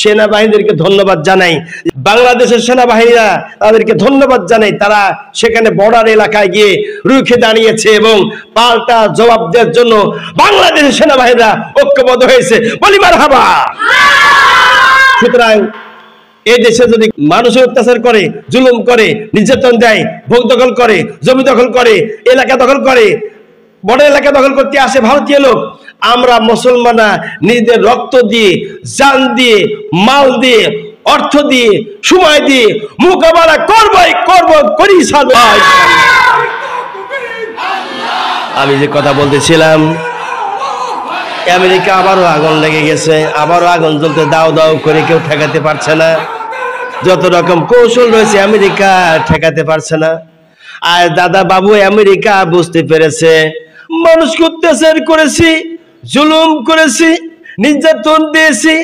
সেনাবাহিনীদেরকে ধন্যবাদ জানাই, বাংলাদেশের সেনাবাহিনীরা তাদেরকে ধন্যবাদ জানাই। তারা সেখানে বর্ডার এলাকায় গিয়ে রুখে দাঁড়িয়েছে এবং পাল্টা জবাব দেওয়ার জন্য বাংলাদেশের সেনাবাহিনীরা ঐক্যবদ্ধ হয়েছে। বলি মারহাবা। সুতরাং এই দেশে যদি মানুষের অত্যাচার করে, জুলুম করে, নির্যাতন দেয়, ভোগ দখল করে, জমি দখল করে, এলাকা দখল করে, বড় এলাকা দখল করতে আসে ভারতীয় লোক, আমরা মুসলমানরা নিজেদের রক্ত দিয়ে, জান দিয়ে, মাল দিয়ে, অর্থ দিয়ে, সময় দিয়ে মোকাবেলা করবই করব, করি ছাড়ব। আমি যে কথা বলতেছিলাম, আমেরিকা আবারও আগুন লেগে গেছে, আবারও আগুন জ্বলতে দাও দাও করে কেউ ঠেকাতে পারছে না। যত রকম কৌশল রয়েছে আমেরিকা ঠেকাতে পারছে না। আর দাদা বাবু আমেরিকা বুঝতে পেরেছে মানুষকে অত্যাচার করেছি, জুলুম করেছি, নির্যাতন দিয়েছি,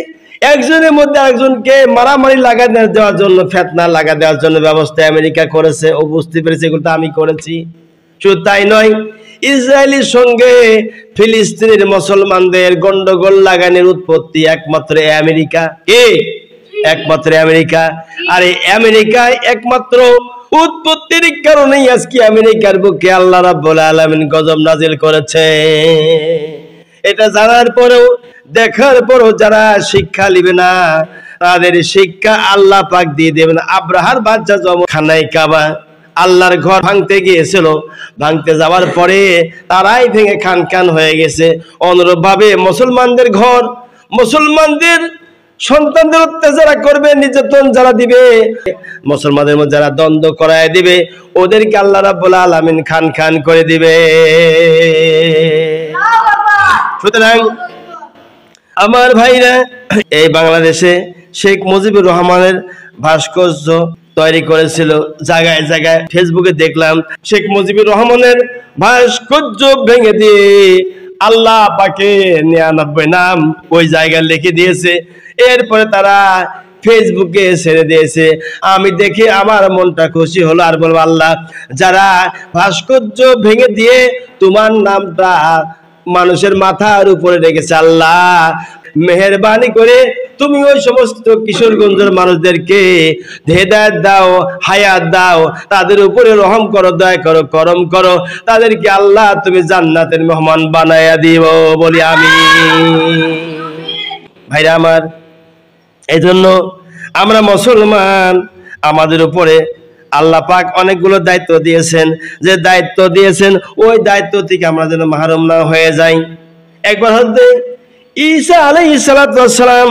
একজনের মধ্যে একজনকে মারামারি লাগা দেওয়ার জন্য, ফেতনা লাগা দেওয়ার জন্য ব্যবস্থা আমেরিকা করেছে। ও বুঝতে পেরেছে এগুলো আমি করেছি। শুধু তাই নয়, ইসরায়েলের সঙ্গে ফিলিস্তিনের মুসলমানদের গন্ডগোল লাগানোর উৎপত্তি একমাত্র আমেরিকা। একমাত্র আমেরিকা। আর এই আমেরিকায় একমাত্র উৎপত্তির কারণেই আজকে আমেরিকার বুকে আল্লাহ রাব্বুল আলামিন গজব নাজিল করেছে। এটা জানার পরেও, দেখার পরেও যারা শিক্ষা নিবে না, তাদের শিক্ষা আল্লাহ পাক দিয়ে দেবেন। আব্রাহার বাদশা যখন খানায় কাবা, আল্লাহর ঘর ভাঙতে গিয়েছিল, ভাঙতে যাওয়ার পরে তারাই ভেঙে খান খান হয়ে গেছে। অনুরূপ ভাবে মুসলমানদের ঘর, মুসলমানদের সন্তানদের অত্যাচার করবে, নির্যাতন যারা দিবে, মুসলমানদের মধ্যে যারা দ্বন্দ্ব করায় দিবে, ওদেরকে আল্লাহ রাব্বুল আলামিন খান খান করে দিবে। সুতরাং আমার ভাইরা, এই বাংলাদেশে শেখ মুজিবুর রহমানের ভাস্কর্য তৈরি করেছিল জায়গায় জায়গায়। ফেসবুকে দেখলাম শেখ মুজিবুর রহমানের ভাস্কর্য ভেঙে দিয়ে আল্লাহ পাকে 99 নাম ওই জায়গায় লিখে দিয়েছে। এরপরে তারা ফেসবুকে ছেড়ে দিয়েছে। আমি দেখে আমার মনটা খুশি হলো, আর বলবো আল্লাহ, যারা ভাস্কর্য ভেঙে দিয়ে তোমার নামটা মানুষের মাথার উপরে রেখেছে, আল্লাহ মেহেরবানি করে তুমি ওই সমস্ত কিশোরগঞ্জের মানুষদেরকে হেদায়েত দাও, হায়াত দাও, তাদের উপরে রহম করো, দয়া করো, করম করো, তাদেরকে আল্লাহ তুমি জান্নাতের মেহমান বানায়া দিও, বলি আমি। ভাইরা আমার, এই জন্য আমরা মুসলমান, আমাদের উপরে আল্লাহ পাক অনেকগুলো দায়িত্ব দিয়েছেন। যে দায়িত্ব দিয়েছেন ওই দায়িত্ব থেকে আমরা যেন মাহরুম না হয়ে যাই। একবার হতে ঈসা আলাইহিস সালাতু ওয়াস সালাম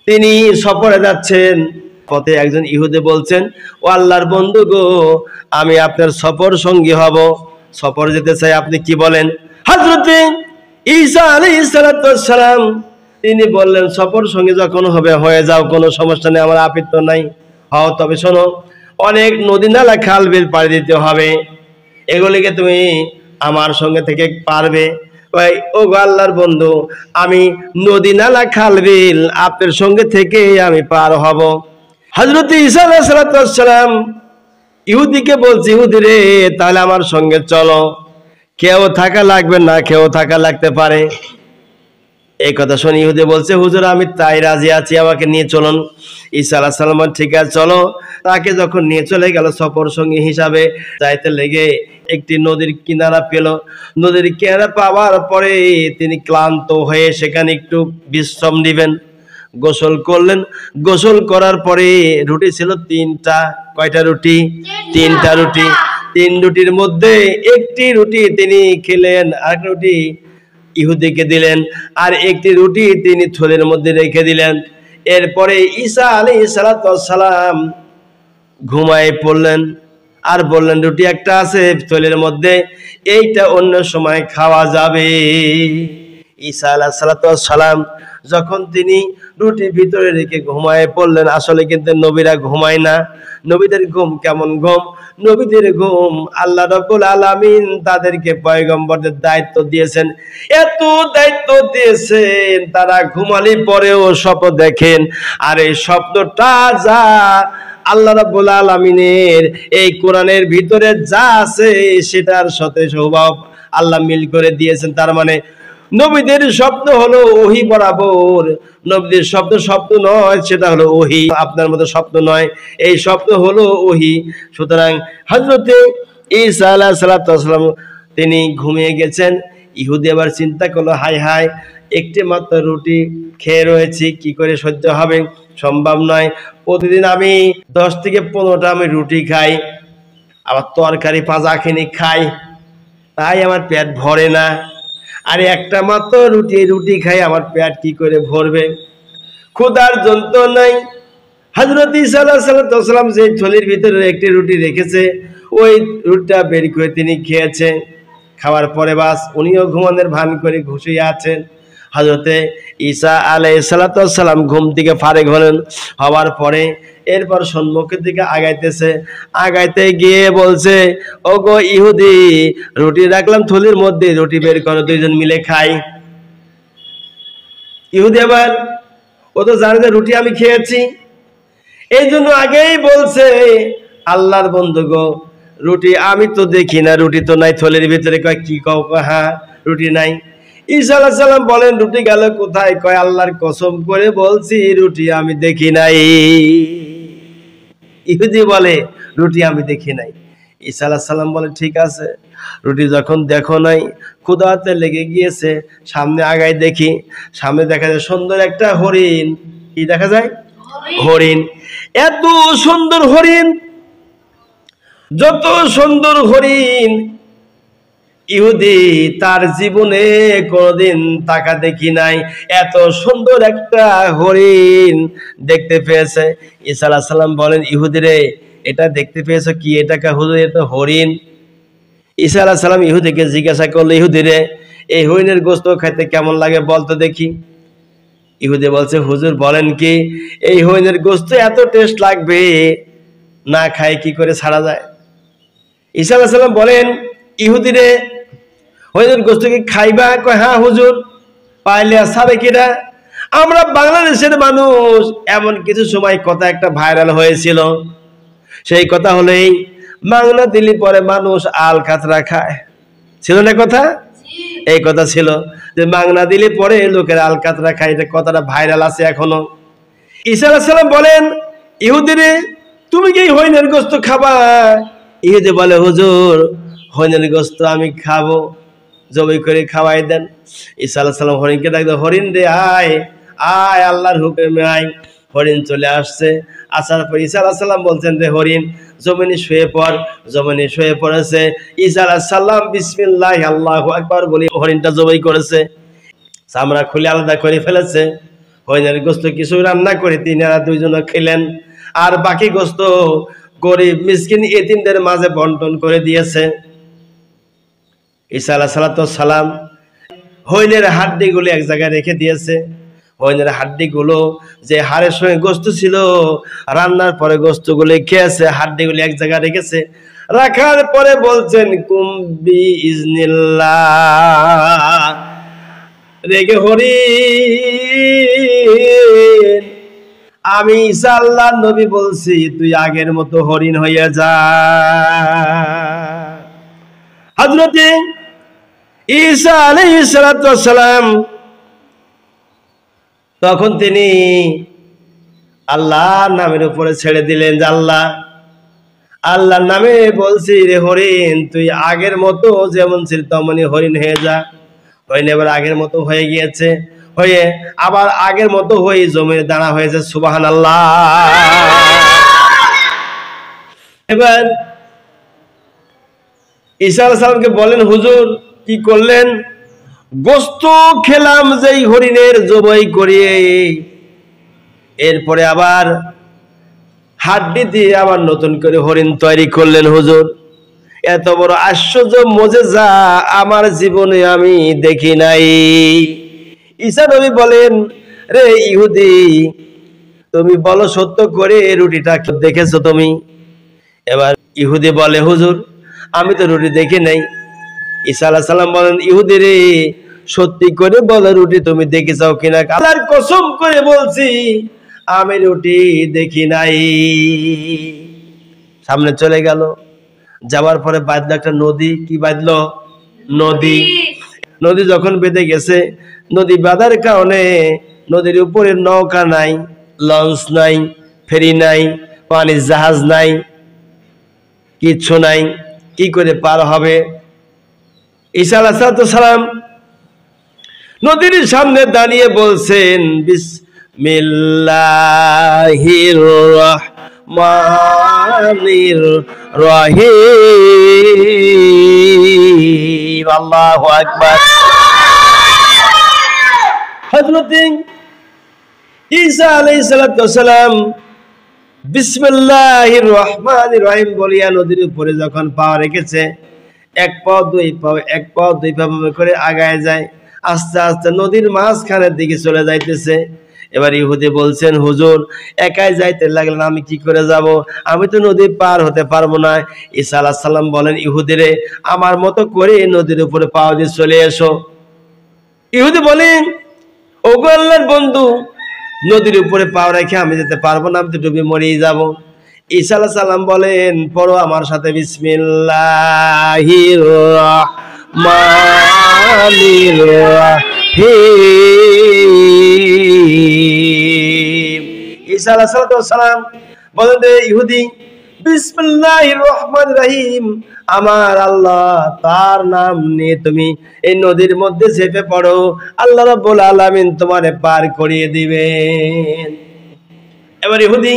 তিনি সফরে যাচ্ছেন, পথে একজন ইহুদি বলছেন, ও আল্লাহর বন্ধু গো, আমি আপনার সফর সঙ্গী হব, সফর যেতে চাই, আপনি কি বলেন? হযরতে ঈসা আলাইহিস সালাতু ওয়াস সালাম তিনি বললেন, সফর সঙ্গী যখন হবে হয়ে যাও, কোনো সমস্যা নেই, আমার আপত্তি নাই। হও, তবে শোনো, অনেক নদী নালা খাল বিল পাড়ি দিতে হবে, এগুলিকে তুমি আমার সঙ্গে থেকে পারবে? ভাই ও আল্লাহর বন্ধু, আমি নদী নালা খাল বিল আপনার সঙ্গে থেকে আমি পার হব। হযরত ঈসা আলাইহিস সালাম ইহুদিকে বলছে, ইহুদি রে, তাহলে আমার সঙ্গে চলো, কেউ থাকা লাগবে না, কেউ থাকা লাগতে পারে। এই কথা শুনে ইহুদি বলছে, হুজুর আমি তাই রাজি আছি, আমাকে নিয়ে চলুন। ঈসা আলাইহিস সালাম ঠিক আছে চলো। তাকে যখন নিয়ে চলে গেল সফর সঙ্গী হিসাবে, যাইতে লেগে একটি নদীর কিনারা পেল। নদীর কিনারা পাওয়ার পরে তিনি ক্লান্ত হয়ে সেখানে একটু বিশ্রাম নেবেন, গোসল করলেন। গোসল করার পরে রুটি ছিল 3টা। কয়টা রুটি? 3টা রুটি। 3 রুটির মধ্যে একটি রুটি তিনি খেলেন, আরেকটা রুটি ইহুদিকে দিলেন, আর একটি রুটি তিনি থলের মধ্যে রেখে দিলেন। এরপরে ঈসা আলাইহিস সালাম ঘুমায় পড়লেন আর বললেন, রুটি একটা আছে থলের মধ্যে, এইটা অন্য সময় খাওয়া যাবে। ঈসা আলাইহিস সালাম যখন তিনি রুটি ভিতরে রেখে ঘুমায় পড়লেন, আসলে কিন্তু নবীরা ঘুমায় না। নবীদের ঘুম কেমন ঘুম? নবীদের ঘুম আল্লাহ রাব্বুল আলামিন তাদেরকে পয়গম্বরদের দায়িত্ব দিয়েছেন, এত দায়িত্ব দিয়েছেন, তারা ঘুমালি পরেও স্বপ্ন দেখেন। আর এই স্বপ্নটা যা আল্লাহ রাব্বুল আলামিনের এই কোরআনের ভিতরে যা আছে সেটার সাথে স্বভাব আল্লাহ মিল করে দিয়েছেন। তার মানে নবীদের স্বপ্ন হলো ওহী বরাবর। নবীদের স্বপ্ন স্বপ্ন নয়, সেটা হলো ওহী। আপনার মতো স্বপ্ন নয়, এই স্বপ্ন হলো ওহী। সুতরাং হযরতে ঈসা আলাইহিস সালাম তিনি ঘুমিয়ে গেছেন। ইহুদি আবার চিন্তা করলো, হায় হায়, একটি মাত্র রুটি খেয়ে রয়েছি, কি করে সহ্য হবে? সম্ভব নয়। প্রতিদিন আমি 10 থেকে 15টা আমি রুটি খাই, আবার তরকারি পাঁজাখিনি খাই, তাই আমার পেট ভরে না। আর একটা মাত্র রুটি খাই, আমার পেট কি করে ভরবে? ক্ষুধার যন্ত্রণায় হযরত ঈসা আলাইহিস সালাম যে থলির ভিতরে একটি রুটি রেখেছে, ওই রুটিটা বের করে তিনি খেয়েছেন। খাওয়ার পরে বাস উনিও ঘুমানোর ভান করে ঘুষিয়ে আছেন। হযরতে ঈসা আলাইহিস সালাম ঘুম থেকে ফারেক হলেন। হওয়ার পরে এরপর সম্মুখের দিকে আগাইতেছে। আগাইতে গিয়ে বলছে, ওগো ইহুদি, রুটি রাখলাম থলির মধ্যে, রুটি বের করো, দুইজন মিলে খাই। ইহুদি আবার, ও তো জানে যে রুটি আমি খেয়েছি, এই জন্য আগেই বলছে, আল্লাহর বন্ধু গো, রুটি আমি তো দেখি না, রুটি তো নাই থলির ভিতরে। কয় কি কও? হ্যাঁ, রুটি নাই। ঈসা আলাইহিস সালাম বলেন, রুটি গেল কোথায়? কয় আল্লাহর কসম করে বলছি, রুটি আমি দেখি নাই। ইহুদি বলে, রুটি আমি দেখি নাই। ঈসা আলাইহিস সালাম বলে, ঠিক আছে, রুটি যখন দেখো নাই, ক্ষুধাতে লেগে গিয়েছে, সামনে আগায় দেখি, সামনে দেখা যায় সুন্দর একটা হরিণ। কি দেখা যায়? হরিণ। এত সুন্দর হরিণ, যত সুন্দর হরিণ ইহুদি তার জীবনে কোনদিন তাকা দেখি নাই। এত সুন্দর একটা হরিণ দেখতে পেয়েছে। ঈসা আলাইহিস সালাম বলেন, ইহুদি রে, এটা দেখতে পেয়েছো কি? এটাকে হুজুর, এটা হরিণ। ঈসা আলাইহিস সালাম ইহুদিকে জিজ্ঞাসা করলো, ইহুদি রে, এই হরিণের গোশত খাইতে কেমন লাগে বলতো দেখি। ইহুদি বলছে, হুজুর বলেন কি, এই হরিণের গোশত এত টেস্ট লাগবে, না খায় কি করে ছাড়া যায়? ঈসা আলাইহিস সালাম বলেন, ইহুদি রে, হরিণের গোশত কি খাইবা? কয় হ্যাঁ হুজুর, পাইলে আর ছাড়ে কিনা? আমরা বাংলাদেশের মানুষ, এমন কিছু সময় কথা একটা ভাইরাল হয়েছিল। সেই কথা হলো এই, মাংনা দিলি পরে মানুষ আল কাতরা খায়, ছিল না কথা? এই কথা ছিল যে মাংনা দিলে পরে লোকের আল কাতরা খায়, এটা কথাটা ভাইরাল আছে এখনো। ঈসা আলাইহিস সালাম বলেন, ইহুদি রে, তুমি কি হরিণের গোশত খাবা? ইহুদি বলে, হুজুর, হরিণের গোশত আমি খাবো, জবাই করে খাওয়াই দেন। ঈসা আলাইহিস সালাম হরিণকে ডাকলো, হরিণ রে আয়, আয়, আল্লাহর হুকুমে আয়। হরিণ চলে আসছে। আসার পর ঈসা আলাইহিস সালাম বলছেন, রে হরিণ, জমিনে শুয়ে পড়। জমিনে শুয়ে পড়েছে। ঈসা আলাইহিস সালাম বিসমিল্লাহ আল্লাহু আকবার বলে হরিণটা জবাই করেছে, চামড়া খুলে আলাদা করে ফেলেছে। হরিণের গোশত কিছু রান্না করে তিনারা দুইজনে খেলেন, আর বাকি গোশত গরিব মিসকিন এতিমদের মাঝে বন্টন করে দিয়েছে। ঈসা আলাইহিস সালাম হরিণের হাড্ডিগুলো এক জায়গায় রেখে দিয়েছে। হরিণের হাড্ডিগুলো, যে হাড়ের সঙ্গে গোশত ছিল, রান্নার পরে গোশতগুলো খেয়েছে, হাড্ডিগুলো এক জায়গায় রেখেছে। রাখার পরে বলছেন, কুম্বি ইজনিল্লাহ, রেগে হরিণ, আমি ঈসা আল্লাহর নবী বলছি, তুই আগের মতো হরিণ হইয়া যা। হযরতে ঈসা আলাইহিস সালাম তখন তিনি আল্লাহর নামের উপরে ছেড়ে দিলেন, যে আল্লাহ, আল্লাহর নামে বলছি রে হরিণ, তুই আগের মতো যেমন ছিল তেমনই হরিণ হয়ে যা। হরিণ এবার আগের মতো হয়ে গিয়েছে, হয়ে আবার আগের মতো হয়ে জমিনে দাঁড়া হয়েছে। সুবহানাল্লাহ। এবার ঈসা আলাইহিস সালামকে বলেন, হুজুর কি করলেন? গোশত খেলাম যেই হরিণের জবাই করিয়ে, এরপরে আবার হাড্ডি দিয়ে আবার নতুন করে হরিণ তৈরি করলেন। হুজুর, এত বড় আশ্চর্য মুজিজা আমার জীবনে আমি দেখি নাই। ঈসা নবী বলেন, রে ইহুদি, তুমি বলো সত্য করে, রুটিটা দেখেছো তুমি? এবার ইহুদি বলে, হুজুর, আমি তো রুটি দেখি নাই। ঈসা আলাইহিস সালাম বলেন, ইহুদি রে, সত্যি করে বলো, রুটি তুমি দেখেছো কিনা? আল্লাহর কসম করে বলছি, আমি রুটি দেখি নাই। সামনে চলে গেল। যাওয়ার পরে বাঁধলো একটা নদী। কি বাঁধলো? নদী। নদী যখন বেঁধে গেছে, নদী বাঁধার কারণে নদীর উপরে নৌকা নাই, লঞ্চ নাই, ফেরি নাই, পানির জাহাজ নাই, কিচ্ছু নাই। কি করে পার হবে? ঈসা আলাইহিস সালাম নদীর সামনে দাঁড়িয়ে বলছেন, বিসমিল্লাহির রহমানির রহিম। আল্লাহু আকবার। হযরত ঈসা আলাইহিস সালাম বিসমিল্লাহির রহমানির রহিম বলিয়া নদীর উপরে যখন পা রেখেছে, এক পা দুই পা, এক পা দুই পা করে আগায় যায়, আস্তে আস্তে নদীর মাঝখানের দিকে চলে যাইতেছে। এবার ইহুদি বলছেন, হুজুর একাই যাইতে লাগলেন, আমি কি করে যাব? আমি তো নদী পার হতে পারবো না। ঈসা আলাইহিস সালাম বলেন, ইহুদিরে আমার মতো করে নদীর উপরে পা দিয়ে চলে এসো। ইহুদি বলেন, ওগো আল্লাহর বন্ধু, নদীর উপরে পা রেখে আমি যেতে পারবো না, আমি তো ডুবে মরেই যাব। ঈসা আলাইহিস সালাম বলেন, পড়ো আমার সাথে, বিসমিল্লাহির রহমানির রহিম। ঈসা আলাইহিস সালাম বলেন, ইহুদি বিসমিল্লাহির রহমানির রহিম, আমার আল্লাহ তার নাম নিয়ে তুমি এই নদীর মধ্যে ঝেঁপে পড়ো, আল্লাহ রাব্বুল আলামিন তোমারে পার করিয়ে দিবেন। এবার ইহুদি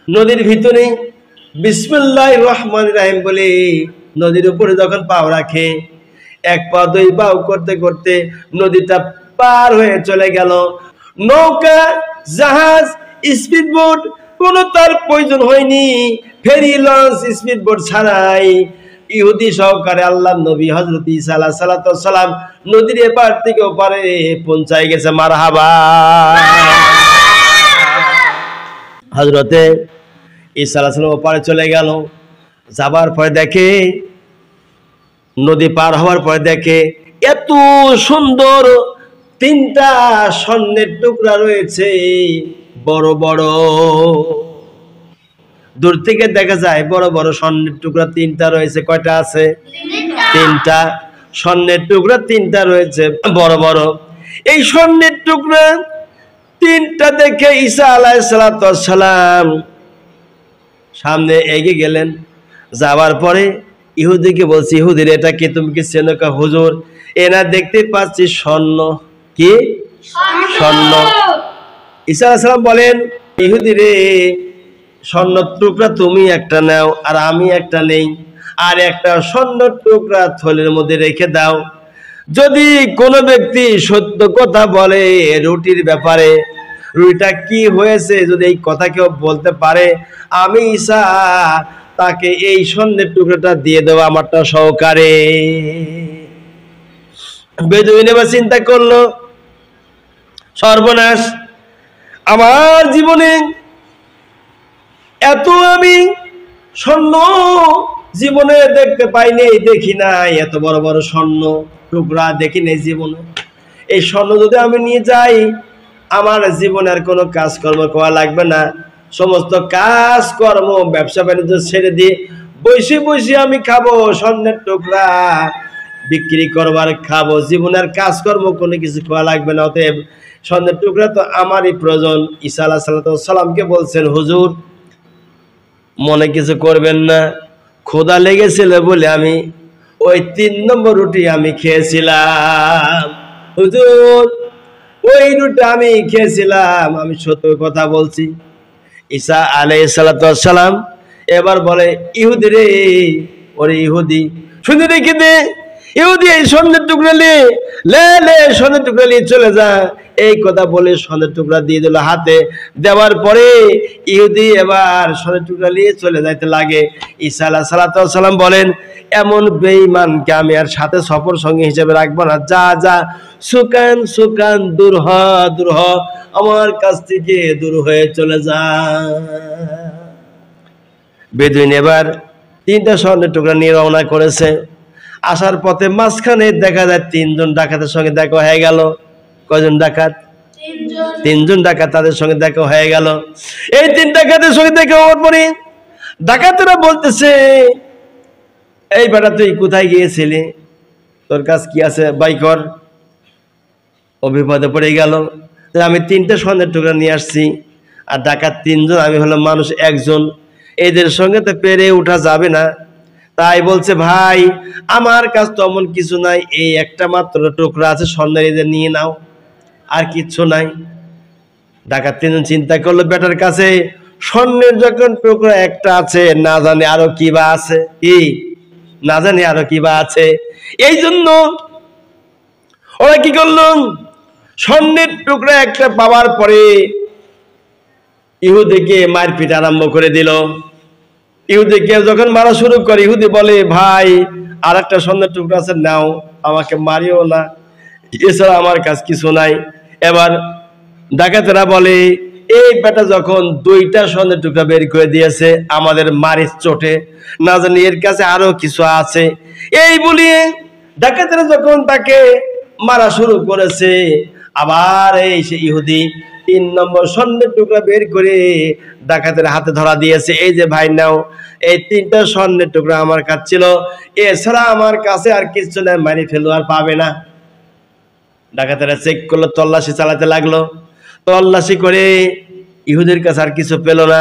নদীর ভিতরে বিসমিল্লাহির রহমানির রহিম বলে নদীর উপরে যখন পাও রাখে, এক পা দুই পা করতে করতে নদীটা পার হয়ে চলে গেল। নৌকা, জাহাজ, স্পিড বোট কোনো তার প্রয়োজন হয়নি। ফেরি, লঞ্চ, স্পিড বোট ছাড়াই ইহুদি সহকারে আল্লাহর নবী হযরত ঈসা আলাইহিস সালাম নদীর এপার থেকে ওপারে পৌঁছায় গেছে। মারহাবা। হযরতে ঈসা আলাইহিস সালাম ওপারে চলে গেল। যাবার পরে দেখে, নদী পার হওয়ার পরে দেখে এত সুন্দর তিনটা স্বর্ণের টুকরা রয়েছে, বড় বড়। দূর থেকে দেখা যায় বড় বড় স্বর্ণের টুকরা তিনটা রয়েছে। কয়টা আছে? তিনটা। স্বর্ণের টুকরা তিনটা রয়েছে, বড় বড়। এই স্বর্ণের টুকরা তিনটা দেখে ঈসা আলাইহিস সালাম সামনে এগিয়ে গেলেন। যাওয়ার পরে ইহুদিকে বলছি, ইহুদির এটা কি, তুমি কি চেনো? হুজুর এনা দেখতে পাচ্ছি স্বর্ণ। কি স্বর্ণ? ঈসা আলাইহিস সালাম বলেন, ইহুদিরে স্বর্ণ টুকরা তুমি একটা নাও আর আমি একটা নেই, আর একটা স্বর্ণ টুকরা থলের মধ্যে রেখে দাও। যদি কোনো ব্যক্তি সত্য কথা বলে রুটির ব্যাপারে, রুটিটা কি হয়েছে, যদি এই কথা কেউ বলতে পারে, আমি ঈসা তাকে এই স্বর্ণের টুকরাটা দিয়ে দেবো আমারটা সহকারে। বেদুইন এবার চিন্তা করলো, সর্বনাশ, আমার জীবনে এত আমি স্বর্ণ জীবনে দেখতে পাইনি, দেখি নাই, এত বড় বড় স্বর্ণ টুকরা দেখি নাই জীবনে। এই স্বর্ণ যদি আমি নিয়ে যাই, আমার জীবনের কোনো কাজকর্ম করা লাগবে না, সমস্ত কাজকর্ম ব্যবসা বাণিজ্য ছেড়ে দিয়ে বসে বসে আমি খাবো, স্বর্ণের টুকরা বিক্রি করবার খাবো, জীবনের কাজকর্ম কোনো কিছু করা লাগবে না। অতএব স্বর্ণের টুকরা তো আমারই প্রয়োজন। ঈসা আলাইহিস সালামকে বলছেন, হুজুর মনে কিছু করবেন না, ক্ষুধা লেগেছিল বলে আমি ওই 3 নম্বর রুটি আমি খেয়েছিলাম। হুজুর ওই রুটি আমি খেয়েছিলাম, আমি সত্য কথা বলছি। ঈসা আলাইহিস সালাম এবার বলে, ইহুদি রে, ওরে ইহুদি শুনে রেখে দে, ইহুদি এই স্বর্ণের টুকরা লে স্বর্ণের টুকরা নিয়ে চলে যা। এই কথা বলে স্বর্ণের টুকরা দিয়ে দিল হাতে। দেওয়ার পরে ইহুদি এবার স্বর্ণের টুকরা নিয়ে চলে যাইতে লাগে। ঈসা আলাইহিস সালাম বলেন, এমন বেঈমানকে আমি আর সাথে সফর সঙ্গী হিসেবে রাখবো না, যা যা, সুকান সুকান, দূর হ দূর হ, আমার কাছ থেকে দূর হয়ে চলে যা। বেদুইন এবার 3টা স্বর্ণের টুকরা নিয়ে রওনা করেছে। আসার পথে মাঝখানে দেখা যায় 3 জন ডাকাতের সঙ্গে দেখা হয়ে গেল। কয়জন ডাকাত? 3 জন ডাকাত, তাদের সঙ্গে দেখা হয়ে গেল। এই 3 ডাকাতের সঙ্গে দেখা হওয়ার পরে ডাকাতেরা বলতেছে, এই বেটা তুই কোথায় গিয়েছিলি? তোর কাজ কি আছে বাই কর। ও বিপদে পড়ে গেল। আমি 3টা স্বর্ণের টুকরা নিয়ে আসছি, আর ডাকাত 3জন, আমি হলাম মানুষ 1জন, এদের সঙ্গে তো পেরে উঠা যাবে না। তাই বলছে ভাই আমার কাছে তো এমন কিছু নাই, এই একটা মাত্র টুকরা আছে স্বর্ণের, এদের নিয়ে নাও, আর কিচ্ছু নাই। ডাকাত 3জন চিন্তা করলো বেটার কাছে স্বর্ণের যখন টুকরা একটা আছে, না জানে আরো কি বা আছে, কি না জানি আরো কি বা আছে। এই জন্য ওরা কি করলো, স্বর্ণের টুকরা একটা পাওয়ার পরে ইহুদিকে মারপিট আরম্ভ করে দিল। ইহুদিকে যখন মারা শুরু করে, ইহুদি বলে ভাই আর একটা স্বর্ণের টুকরা আছে, নাও, আমাকে মারিও না, এছাড়া আমার কাছে কিছু নাই। এবার ডাকাতেরা বলে এই বেটা যখন 2টা স্বর্ণের টুকরা বের করে দিয়েছে আমাদের মারির চোটে, না জানি এর কাছে আরো কিছু আছে। এই বলিয়ে ডাকাতেরা যখন তাকে মারা শুরু করেছে, আবার এই সে ইহুদি 3 নম্বর স্বর্ণের টুকরা বের করে ডাকাতের হাতে ধরা দিয়েছে। এই যে ভাই নাও, এই 3টা স্বর্ণের টুকরা আমার কাছে ছিল, এছাড়া আমার কাছে আর কিছু নেই, মারি ফেলো, আর পাবে না। ডাকাতেরা চেক করলো, তল্লাশি চালাতে লাগলো। তল্লাশি করে ইহুদের কাছে আর কিছু পেল না,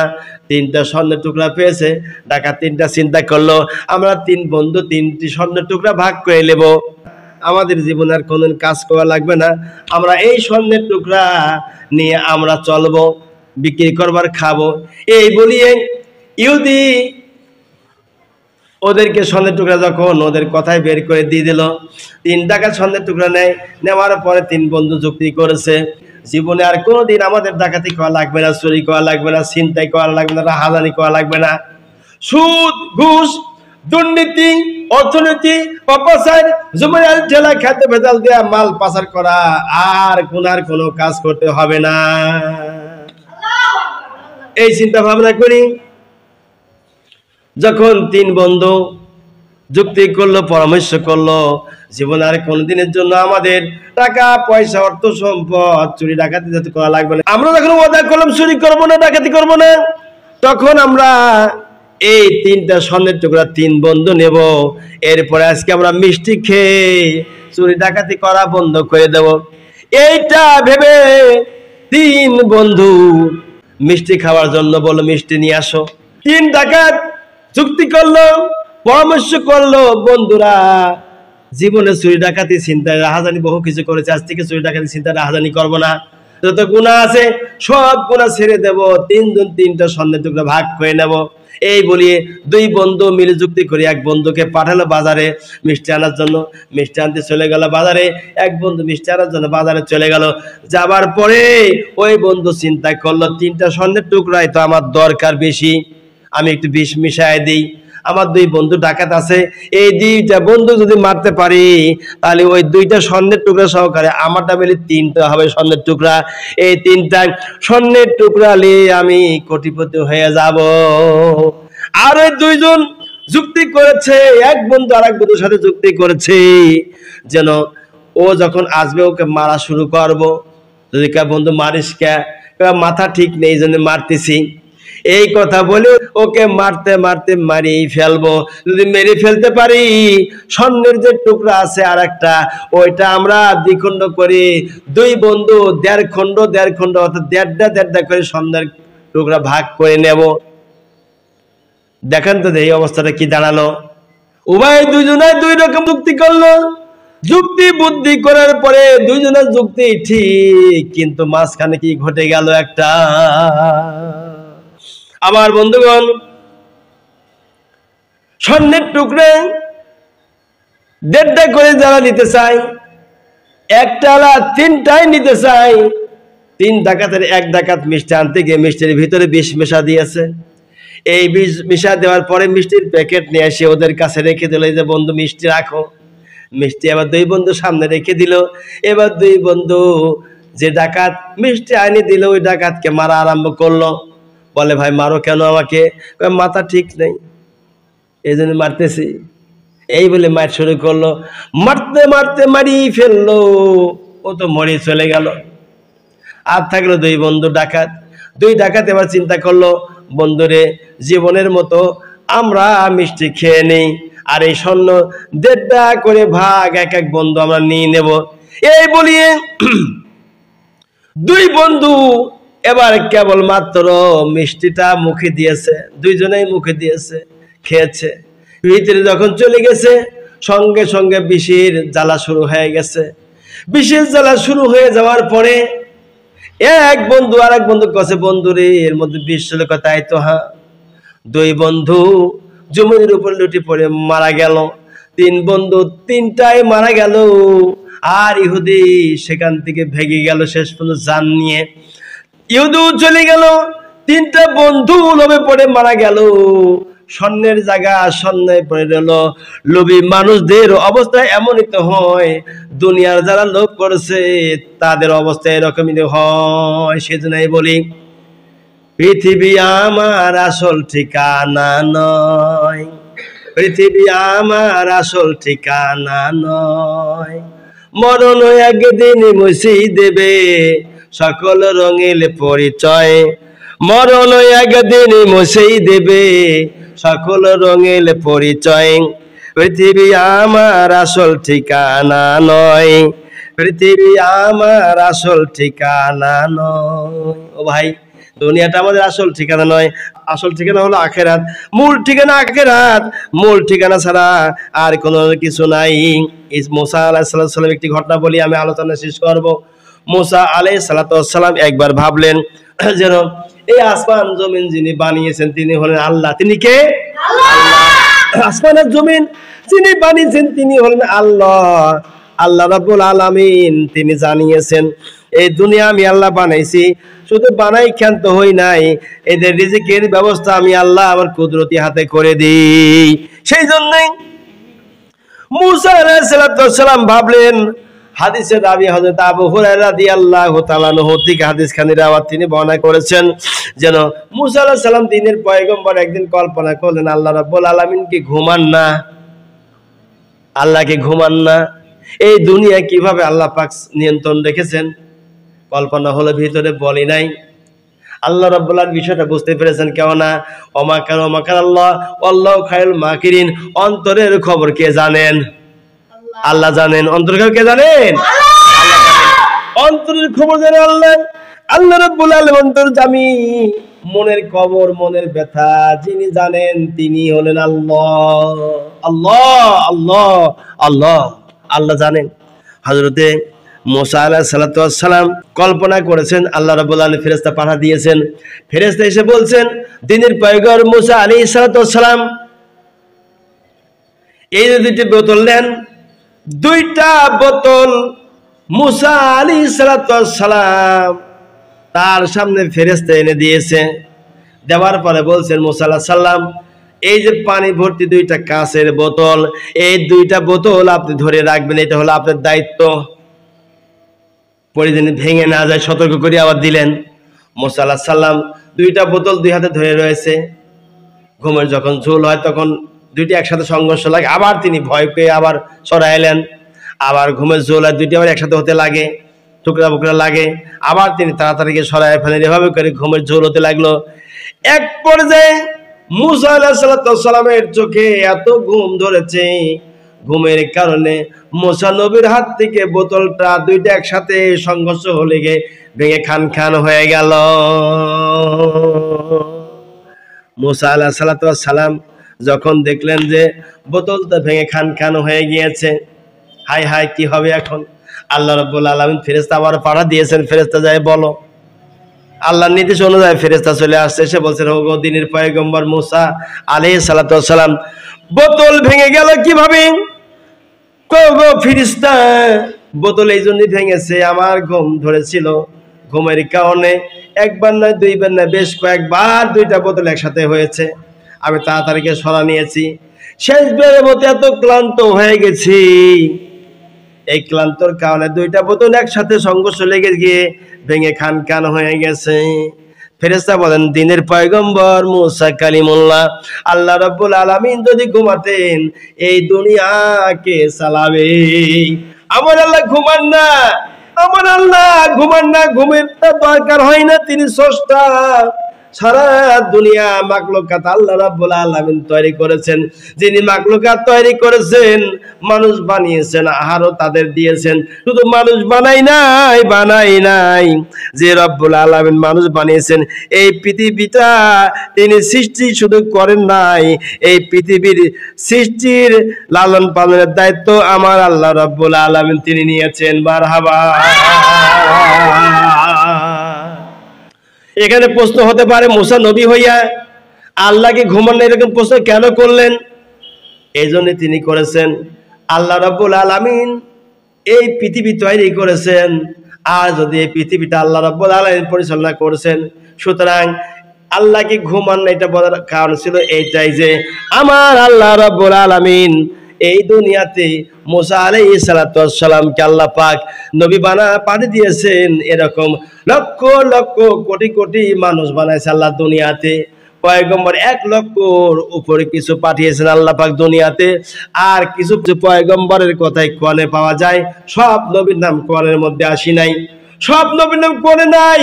3টা স্বর্ণের টুকরা পেয়েছে। ডাকাত 3টা চিন্তা করলো আমরা 3 বন্ধু 3টি স্বর্ণের টুকরা ভাগ করে নেব, আমাদের জীবনে আর কোনো কাজ করা লাগবে না, আমরা এই স্বর্ণের টুকরা নিয়ে আমরা চলবো, বিক্রি করবার খাবো। এই বলিয়ে ইহুদি ওদেরকে স্বর্ণের টুকরা যখন ওদের কথায় বের করে দিয়ে দিল, 3 ডাকাত স্বর্ণের টুকরা নেয়। নেওয়ার পরে 3 বন্ধু যুক্তি করেছে জীবনে আর কোনোদিন আমাদের ডাকাতি করা লাগবে না, চুরি করা লাগবে না, ছিনতাই করা লাগবে না, রাহাজানি করা লাগবে না। সুদ ঘুষ দুর্নীতি অর্থনীতি অপচয় জুমায়াল ঠেলা খাদ্য ভেজাল দেয়া মাল পাচার করা আর কোনো কাজ করতে হবে না। এই চিন্তা ভাবনা করি যখন 3 বন্ধু যুক্তি করলো, পরামর্শ করলো জীবন আর কোনদিনের জন্য আমাদের টাকা পয়সা অর্থ সম্পদ চুরি ডাকাতি যাতে করা লাগবে না, আমরা যখন ওয়াদা করলাম চুরি করবো না, ডাকাতি করবো না, তখন আমরা এই 3টা স্বর্ণের টুকরা 3 বন্ধু নেব। এরপরে আজকে আমরা মিষ্টি খেয়ে চুরি ডাকাতি করা বন্ধ করে দেব। এইটা ভেবে 3 বন্ধু মিষ্টি খাওয়ার জন্য বললো মিষ্টি নিয়ে আসো। 3 ডাকাত চুক্তি করলো, পরামর্শ করলো, বন্ধুরা জীবনে চুরি ডাকাতি চিন্তা রাহাজানি বহু কিছু করেছে, আজ থেকে চুরি ডাকাতি চিন্তা রাহাজানি করবো না, যত গুনাহ আছে সব গুনাহ ছেড়ে দেব, 3 জন 3টা স্বর্ণের টুকরা ভাগ করে নেব। এই বলিয়ে 2 বন্ধু মিলে যুক্তি করে 1 বন্ধুকে পাঠালো বাজারে মিষ্টি আনার জন্য। মিষ্টি আনতে চলে গেল বাজারে, 1 বন্ধু মিষ্টি আনার জন্য বাজারে চলে গেল। যাবার পরে ওই বন্ধু চিন্তা করলো 3টা স্বর্ণের টুকরাই তো আমার দরকার বেশি, আমি একটু বিষ মিশাই দিই। আমার 2 বন্ধু ডাকাত আছে, এই 2টা বন্ধু যদি মারতে পারি তাহলে ওই 2টা স্বর্ণের টুকরা সহকারে আমারটা মিলে 3টা হবে স্বর্ণের টুকরা। এই 3টা স্বর্ণের টুকরা নিয়ে আমি কোটিপতি হয়ে যাব। আর ওই 2 জন যুক্তি করেছে, 1 বন্ধু আর 1 বন্ধুর সাথে যুক্তি করেছে যেন ও যখন আসবে ওকে মারা শুরু করব। যদি কে বন্ধু মারিস কে, মাথা ঠিক নেই, এই জন্য মারতেছি, এই কথা বলে ওকে মারতে মারতে মারিয়ে ফেলবো। যদি মেরে ফেলতে পারি স্বর্ণের যে টুকরা আছে আর একটা, ওইটা আমরা দ্বিখণ্ড করে 2 বন্ধু 1.5 খণ্ড 1.5 খণ্ড অর্থাৎ 1.5 করে স্বর্ণের টুকরা ভাগ করে নেব। দেখেন তো এই অবস্থাটা কি দাঁড়ালো। উভয় 2 জনে 2 রকম যুক্তি করলো, যুক্তি বুদ্ধি করার পরে 2 জনের যুক্তি ঠিক, কিন্তু মাঝখানে কি ঘটে গেল একটা। আমার বন্ধুগণ স্বর্ণের টুকরে 1.5 করে যারা নিতে চায়, একটা 3টাই নিতে চায়। 3 ডাকাতের 1 ডাকাত মিষ্টি আনতে গিয়ে মিষ্টির ভিতরে বিষ মেশা দিয়েছে। এই বিষ মিশা দেওয়ার পরে মিষ্টির প্যাকেট নিয়ে এসে ওদের কাছে রেখে দিল, যে বন্ধু মিষ্টি রাখো। মিষ্টি আবার 2 বন্ধু সামনে রেখে দিল। এবার 2 বন্ধু যে ডাকাত মিষ্টি আনি দিল ওই ডাকাতকে মারা আরম্ভ করলো। বলে ভাই মারো কেন আমাকে, মাথা ঠিক নেই এই জন্য মারতেছি। এই বলে মার শুরু করলো, মারতে মারতে মারি ফেললো, ও তো মরে চলে গেল। আর থাকলো 2 বন্ধু ডাকাত। 2 ডাকাত এবার চিন্তা করলো বন্ধুরে জীবনের মতো আমরা মিষ্টি খেয়ে নেই, আর এই স্বর্ণ 1.5 করে ভাগ এক এক বন্ধু আমরা নিয়ে নেব। এই বলিয়ে দুই বন্ধু এবার কেবল মাত্র মিষ্টিটা মুখে দিয়েছে, দুইজনেই মুখে দিয়েছে, খেয়েছে। ভিতরে যখন চলে গেছে সঙ্গে সঙ্গে বিষের জ্বালা শুরু হয়ে গেছে। বিষের জ্বালা শুরু হয়ে যাওয়ার পরে এক বন্ধু আর এক বন্ধু কাছে, বন্ধু রে এর মধ্যে বিষ ছিল। তাই তো হ্যাঁ। দুই বন্ধু জমির উপর লুটি পড়ে মারা গেল। তিন বন্ধু তিনটাই মারা গেল। আর ইহুদি সেখান থেকে ভেগে গেল শেষ পর্যন্ত জান নিয়ে। ইহুদিও চলে গেল, তিনটা বন্ধু লোভে পড়ে মারা গেল। স্বর্ণের জায়গা স্বর্ণে পড়ে গেল। লোভী মানুষদের অবস্থা এমনই তো হয়, দুনিয়ার যারা লোভ করেছে তাদের অবস্থা এরকমই হয়। সেজন্যই বলি পৃথিবী আমার আসল ঠিকানা নয়, পৃথিবী আমার আসল ঠিকানা নয়। মরণ একদিন মুছিয়ে দেবে সকল রঙিল পরিচয়, মরণ একদিন মুছিয়ে দেবে সকল রঙিল পরিচয়। পৃথিবী আমার আসল ঠিকানা নয়, পৃথিবী আমার আসল ঠিকানা নয়। ও ভাই, দুনিয়াটা আমাদের আসল ঠিকানা নয়, আসল ঠিকানা হলো আখেরাত। মূল ঠিকানা আখেরাত, মূল ঠিকানা ছাড়া আর কোনো কিছু নাই। মুসা আলাইহিস সালাম একটি ঘটনা বলি, আমি আলোচনা শেষ করব। মুসা আলাইহিস সালাম একবার ভাবলেন যেন এই আসমান জমিন যিনি বানিয়েছেন তিনি হলেন আল্লাহ। তিনি কে? আল্লাহ। আসমান আর জমিন যিনি বানিয়েছেন তিনি হলেন আল্লাহ। আল্লাহ রাব্বুল আলামিন তিনি জানিয়েছেন এই দুনিয়া আমি আল্লাহ বানাইছি, শুধু বানাই ক্ষান্ত হই নাই, এদের রিজিকের ব্যবস্থা আমি আল্লাহ আমার কুদরতি হাতে করে দিই। সেই জন্যই মুসা আলাইহিস সালাম ভাবলেন, হাদিসের রাবি হযরত আবু হুরায়রা রাদিয়াল্লাহু তাআলা আনহু থেকে হাদিসখানি রাওয়াত তিনি বর্ণনা করেছেন যেন মুসা আলাইহিস সালাম দিনের পয়গম্বর একদিন কল্পনা করলেন আল্লাহ রাব্বুল আলামিন কি ঘুমান না, আল্লাহকে ঘুমান না। এই দুনিয়া কিভাবে আল্লাহ পাক নিয়ন্ত্রণ রেখেছেন কল্পনা হলো, ভিতরে বলি নাই। আল্লাহ রাব্বুল আলামিন বিষয়টা বুঝতে পেরেছেন। কেননা ওমাকার আল্লাহ আল্লাহু খায়রুল মাকিরিন, অন্তরের খবর কে জানেন? আল্লাহ জানেন। অন্তরের খবর কে জানেন? অন্তরের খবর জানেন আল্লাহ। আল্লাহ রাব্বুল আলামিন অন্তর্যামী, মনের খবর মনের ব্যথা যিনি জানেন তিনি হলেন আল্লাহ। আল্লাহ আল্লাহ আল্লাহ আল্লাহ জানেন। হযরতে মুসা আলাইহিস সালাম কল্পনা করেছেন আল্লাহ রাব্বুল আলামিন ফেরেশতা পাঠা দিয়েছেন। ফেরেশতা এসে বলছেন দিনের পয়গম্বর মুসা আলাইহিস সালাম এই যে দুইটি বোতল নেন, দুইটা বোতল মুসা আলাইহিস সালাম তার সামনে ফেরেশতা এনে দিয়েছে। দেওয়ার পরে বলছেন মুসা আলাইহিস সালাম এই যে পানি ভর্তি দুইটা কাঁচের বোতল, এই দুইটা বোতল আপনি ধরে রাখবেন, এটা হলো আপনার দায়িত্ব। পরে যিনি ভেঙে না যায় সতর্ক করে আবার দিলেন। মুসা আলাইহিস সালাম দুইটা বোতল দুই হাতে ধরে রয়েছে। ঘুমের যখন ঝোল হয় তখন দুইটি একসাথে সংঘর্ষ লাগে, আবার তিনি ভয় পেয়ে আবার সরাইলেন। আবার ঘুমের ঝোল হয় দুইটি আবার একসাথে হতে লাগে, টুকরা বুকরা লাগে, আবার তিনি তাড়াতাড়ি সরাই ফেলেন। এভাবে করে ঘুমের ঝোল হতে লাগলো। এক পর্যায়ে মুসা আলাইহিস সালামের চোখে এত ঘুম ধরেছে, ঘুমের কারণে মুসা নবীর হাত থেকে বোতলটা দুইটা একসাথে সংঘর্ষ হলে গিয়ে ভেঙে খান খান হয়ে গেল। মুসা আলাইহিস সালাম যখন দেখলেন যে বোতলটা ভেঙে খান খান হয়ে গিয়েছে, হাই হাই কি হবে এখন? আল্লাহ রাব্বুল আলামিন ফেরেশতা আবার পাঠা দিয়েছেন, ফেরেশতা যায় বলো। আল্লাহর নির্দেশ অনুযায়ী ফেরেশতা চলে আসছে, এসে বলছেন ওগো দিনের পয়গম্বর মুসা আলাইহিস সালাম বোতল ভেঙে গেল কিভাবে? গো ফেরেশতা বোতল এই জন্যই ভেঙেছে, আমার ঘুম ধরেছিল, ঘুমের কারণে একবার নয় দুইবার নয় বেশ কয়েকবার দুইটা বোতল একসাথে হয়েছে, আমি তাড়াতাড়ি সরা নিয়েছি। শেষবারের মতো এত ক্লান্ত হয়ে গেছি, এই ক্লান্তর কারণে দুইটা বোতল একসাথে সংঘর্ষ লেগে গিয়ে ভেঙে খান খান হয়ে গেছে। ফেরেশতা বলেন দিনের পয়গম্বর মুসা কালিমুল্লাহ, আল্লাহ রাব্বুল আলামিন যদি ঘুমাতেন এই দুনিয়াকে চালাবে। আমার আল্লাহ ঘুমান না, আমার আল্লাহ ঘুমান না, ঘুমের দরকার হয় না, তিনি স্রষ্টা, সারা দুনিয়া মাখলুকাত আল্লাহ রাব্বুল আলামিন তৈরি করেছেন। যিনি মাখলুকাত তৈরি করেছেন, মানুষ বানিয়েছেন, আহারও তাদের দিয়েছেন। শুধু মানুষ বানাই নাই, যে রব্বুল আলামিন মানুষ বানিয়েছেন, এই পৃথিবীটা তিনি সৃষ্টি শুধু করেন নাই, এই পৃথিবীর সৃষ্টির লালন পালনের দায়িত্ব আমার আল্লাহ রাব্বুল আলামিন তিনি নিয়েছেন। মারহাবা। এখানে প্রশ্ন হতে পারে, মুসা নবী হইয়া আল্লাহকে ঘুমান না, এরকম প্রশ্ন কেন করলেন? এই জন্য তিনি করেছেন, আল্লাহ রাব্বুল আলামিন এই পৃথিবী তৈরি করেছেন, আর যদি এই পৃথিবীটা আল্লাহ রাব্বুল আলামিন পরিচালনা করেছেন, সুতরাং আল্লাহকে ঘুমান না, এটা বলার কারণ ছিল এইটাই যে আমার আল্লাহ রাব্বুল আলামিন এই দুনিয়াতে মুসা আলাইহিস সালাতু ওয়াস সালামকে আল্লাহ পাক নবী পাঠিয়ে দিয়েছেন। এরকম লক্ষ লক্ষ কোটি কোটি মানুষ বানাইছে আল্লাহ দুনিয়াতে। পয়গম্বর 1 লক্ষর উপরে কিছু পাঠিয়েছেন আল্লাহ পাক দুনিয়াতে, আর কিছু পয়গম্বরের কথাই কোরআনে পাওয়া যায়। সব নবীর নাম কোরআনের মধ্যে আসি নাই, সব নবীর নাম কোরআনে নাই।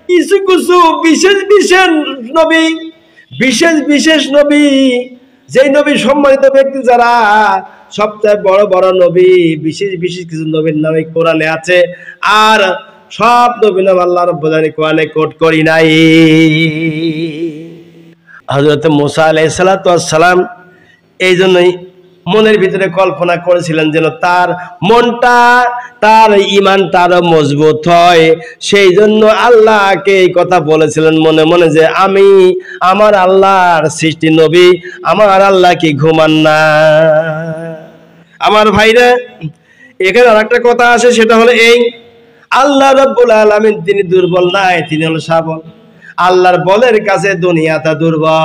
কিছু কিছু বিশেষ বিশেষ নবী, বিশেষ নবী, যেই নবী সম্মানিত ব্যক্তি যারা সবচেয়ে বড় বড় নবী, বিশেষ কিছু নবীর নামে কোরআনে আছে। আর সব নবীর নাম আল্লাহ রাব্বুল আলামিন কোরআনে কোট করি নাই। হযরত মুসা আলাইহিস সালাতু ওয়াস সালাম এই জন্যই মনের ভিতরে কল্পনা করেছিলেন যেন তার মনটা, তার ঈমানটা আরো মজবুত হয়। সেই জন্য আল্লাহকে এই কথা বলেছিলেন মনে মনে যে আমি আমার আল্লাহর সৃষ্টি নবী, আমার আল্লাহ কি ঘুমান না। আমার ভাইরা, এখানে আরেকটা কথা আছে, সেটা হলো এই, আল্লাহ রাব্বুল আলামিন তিনি দুর্বল নাই, তিনি হলো সবল। আল্লাহর বলের কাছে দুনিয়াটা দুর্বল।